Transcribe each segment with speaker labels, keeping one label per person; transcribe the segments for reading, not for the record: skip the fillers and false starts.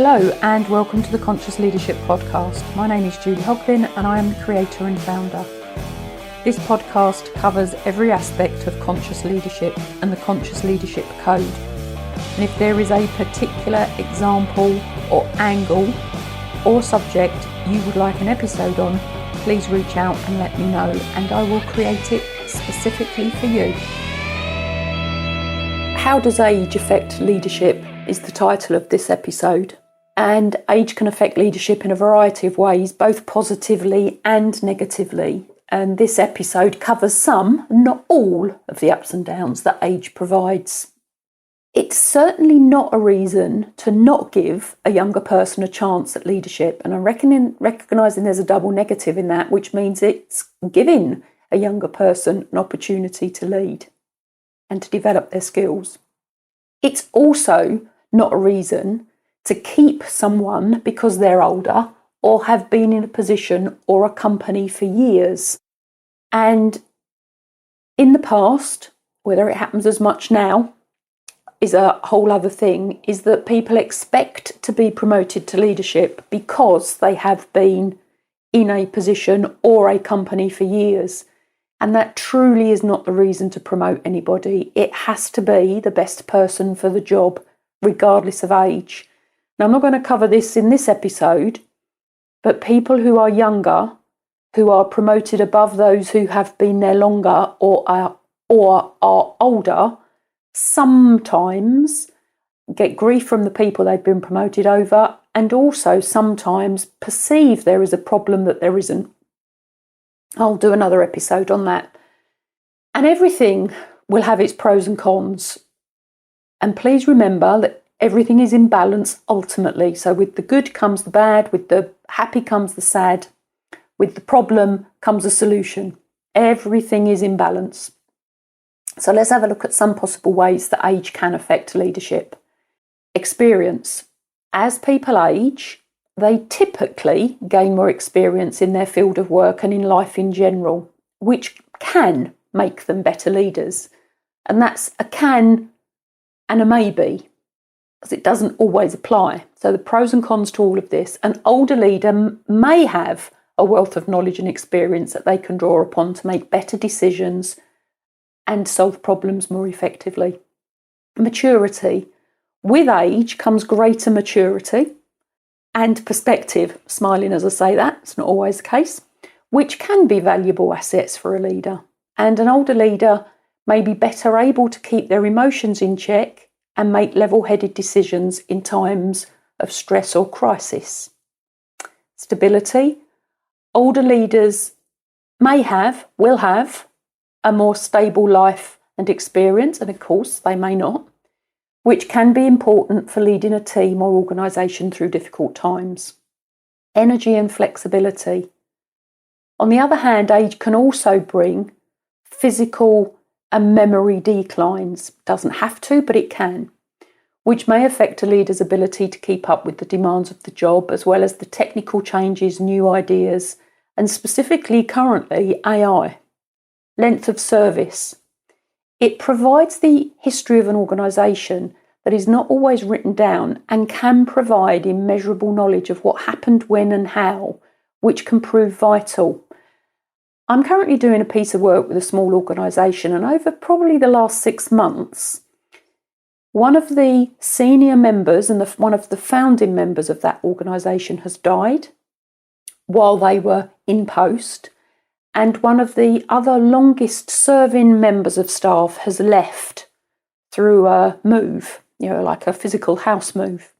Speaker 1: Hello and welcome to the Conscious Leadership Podcast. My name is Julie Hoglin and I am the creator and founder. This podcast covers every aspect of conscious leadership and the Conscious Leadership Code. And if there is a particular example or angle or subject you would like an episode on, please reach out and let me know and I will create it specifically for you. How does age affect leadership is the title of this episode. And age can affect leadership in a variety of ways, both positively and negatively. And this episode covers some, not all, of the ups and downs that age provides. It's certainly not a reason to not give a younger person a chance at leadership. And I'm recognising there's a double negative in that, which means it's giving a younger person an opportunity to lead and to develop their skills. It's also not a reason to keep someone because they're older or have been in a position or a company for years. And in the past, whether it happens as much now is a whole other thing, is that people expect to be promoted to leadership because they have been in a position or a company for years. And that truly is not the reason to promote anybody. It has to be the best person for the job, regardless of age. Now, I'm not going to cover this in this episode, but people who are younger, who are promoted above those who have been there longer or are older, sometimes get grief from the people they've been promoted over and also sometimes perceive there is a problem that there isn't. I'll do another episode on that. And everything will have its pros and cons. And please remember that everything is in balance ultimately. So with the good comes the bad, with the happy comes the sad, with the problem comes a solution. Everything is in balance. So let's have a look at some possible ways that age can affect leadership. Experience. As people age, they typically gain more experience in their field of work and in life in general, which can make them better leaders. And that's a can and a maybe, because it doesn't always apply. So the pros and cons to all of this. An older leader may have a wealth of knowledge and experience that they can draw upon to make better decisions and solve problems more effectively. Maturity. With age comes greater maturity and perspective. Smiling as I say that, it's not always the case, which can be valuable assets for a leader. And an older leader may be better able to keep their emotions in check and make level-headed decisions in times of stress or crisis. Stability. Older leaders will have a more stable life and experience, and of course they may not, which can be important for leading a team or organisation through difficult times. Energy and flexibility. On the other hand, age can also bring physical and memory declines. Doesn't have to, but it can, which may affect a leader's ability to keep up with the demands of the job, as well as the technical changes, new ideas, and specifically currently AI. Length of service. It provides the history of an organisation that is not always written down and can provide immeasurable knowledge of what happened when and how, which can prove vital. I'm currently doing a piece of work with a small organisation, and over probably the last 6 months, one of the senior members and one of the founding members of that organisation has died while they were in post, and one of the other longest serving members of staff has left through a move, like a physical house move.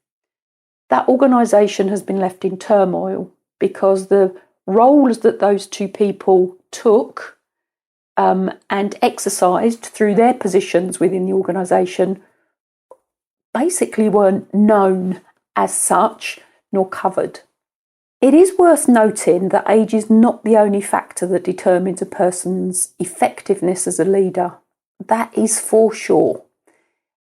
Speaker 1: That organisation has been left in turmoil because the roles that those two people took and exercised through their positions within the organisation basically weren't known as such nor covered. It is worth noting that age is not the only factor that determines a person's effectiveness as a leader. That is for sure.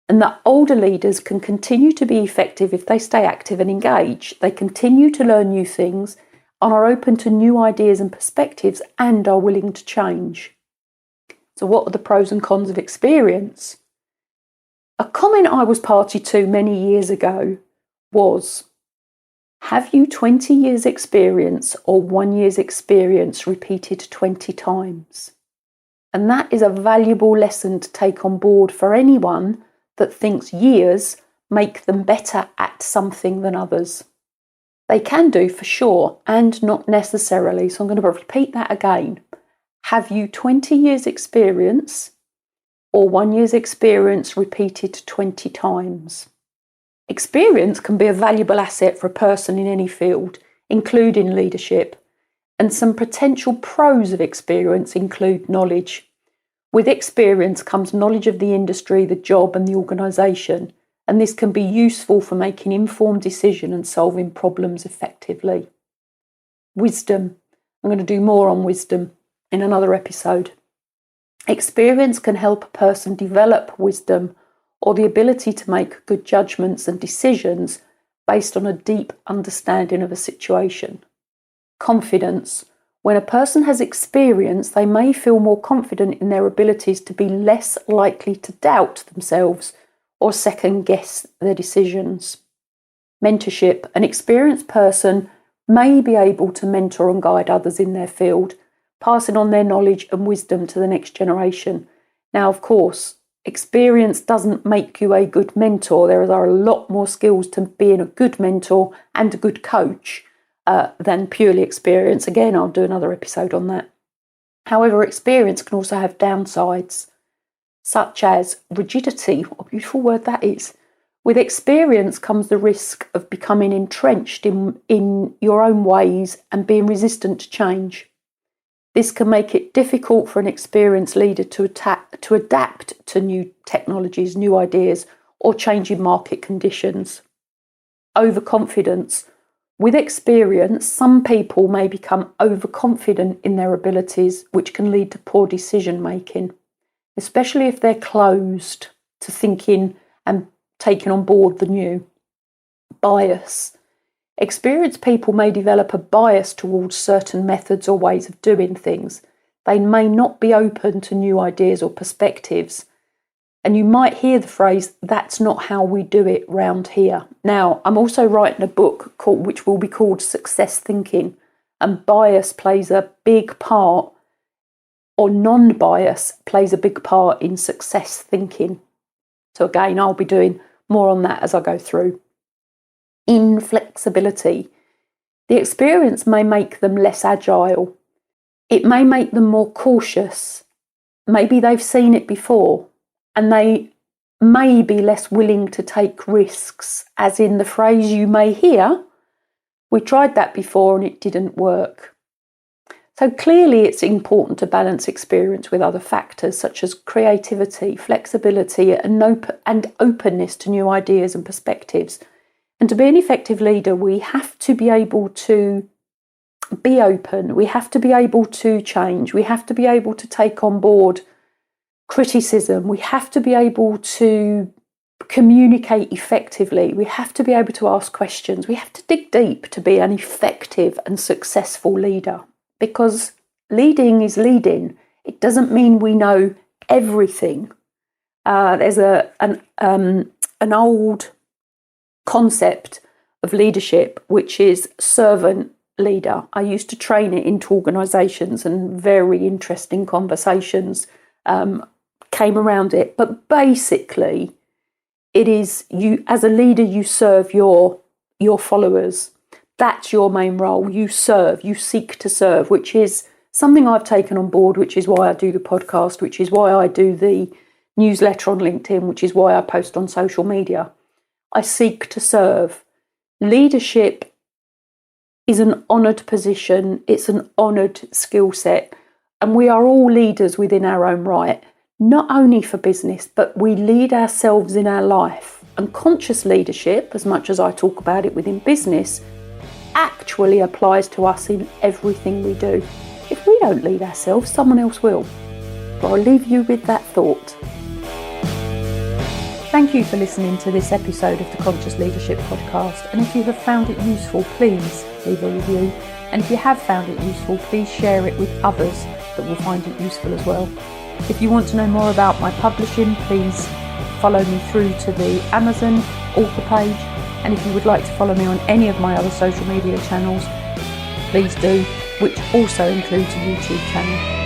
Speaker 1: And that older leaders can continue to be effective if they stay active and engaged. They continue to learn new things and are open to new ideas and perspectives and are willing to change. So what are the pros and cons of experience? A comment I was party to many years ago was, Have you 20 years experience or 1 year's experience repeated 20 times? And that is a valuable lesson to take on board for anyone that thinks years make them better at something than others. They can do for sure, and not necessarily. So I'm going to repeat that again. Have you 20 years experience or 1 year's experience repeated 20 times? Experience can be a valuable asset for a person in any field, including leadership. And some potential pros of experience include knowledge. With experience comes knowledge of the industry, the job, and the organisation. And this can be useful for making informed decisions and solving problems effectively. Wisdom. I'm going to do more on wisdom in another episode. Experience can help a person develop wisdom or the ability to make good judgments and decisions based on a deep understanding of a situation. Confidence. When a person has experience, they may feel more confident in their abilities to be less likely to doubt themselves or second guess their decisions. Mentorship. An experienced person may be able to mentor and guide others in their field, passing on their knowledge and wisdom to the next generation. Now, of course, experience doesn't make you a good mentor. There are a lot more skills to being a good mentor and a good coach than purely experience. Again, I'll do another episode on that. However, experience can also have downsides, such as rigidity. What a beautiful word that is. With experience comes the risk of becoming entrenched in your own ways and being resistant to change. This can make it difficult for an experienced leader to adapt to new technologies, new ideas, or changing market conditions. Overconfidence. With experience, some people may become overconfident in their abilities, which can lead to poor decision making, especially if they're closed to thinking and taking on board the new. Bias. Experienced people may develop a bias towards certain methods or ways of doing things. They may not be open to new ideas or perspectives. And you might hear the phrase, "That's not how we do it round here." Now, I'm also writing a book which will be called Success Thinking, and bias plays a big part, or non-bias plays a big part in success thinking. So again, I'll be doing more on that as I go through. Inflexibility. The experience may make them less agile. It may make them more cautious. Maybe they've seen it before, and they may be less willing to take risks, as in the phrase you may hear, "We tried that before and it didn't work." So clearly it's important to balance experience with other factors such as creativity, flexibility, and openness to new ideas and perspectives. And to be an effective leader, we have to be able to be open. We have to be able to change. We have to be able to take on board criticism. We have to be able to communicate effectively. We have to be able to ask questions. We have to dig deep to be an effective and successful leader, because leading is leading. It doesn't mean we know everything. There's an old concept of leadership, which is servant leader. I used to train it into organisations, and very interesting conversations came around it. But basically, it is you as a leader, you serve your followers. That's your main role. You serve, you seek to serve, which is something I've taken on board, which is why I do the podcast, which is why I do the newsletter on LinkedIn, which is why I post on social media. I seek to serve. Leadership is an honoured position. It's an honoured skill set. And we are all leaders within our own right, not only for business, but we lead ourselves in our life. And conscious leadership, as much as I talk about it within business, actually applies to us in everything we do. If we don't lead ourselves, someone else will. But I'll leave you with that thought. Thank you for listening to this episode of the Conscious Leadership Podcast. And if you have found it useful, please leave a review. And if you have found it useful, please share it with others that will find it useful as well. If you want to know more about my publishing, please follow me through to the Amazon author page. And if you would like to follow me on any of my other social media channels, please do, which also includes a YouTube channel.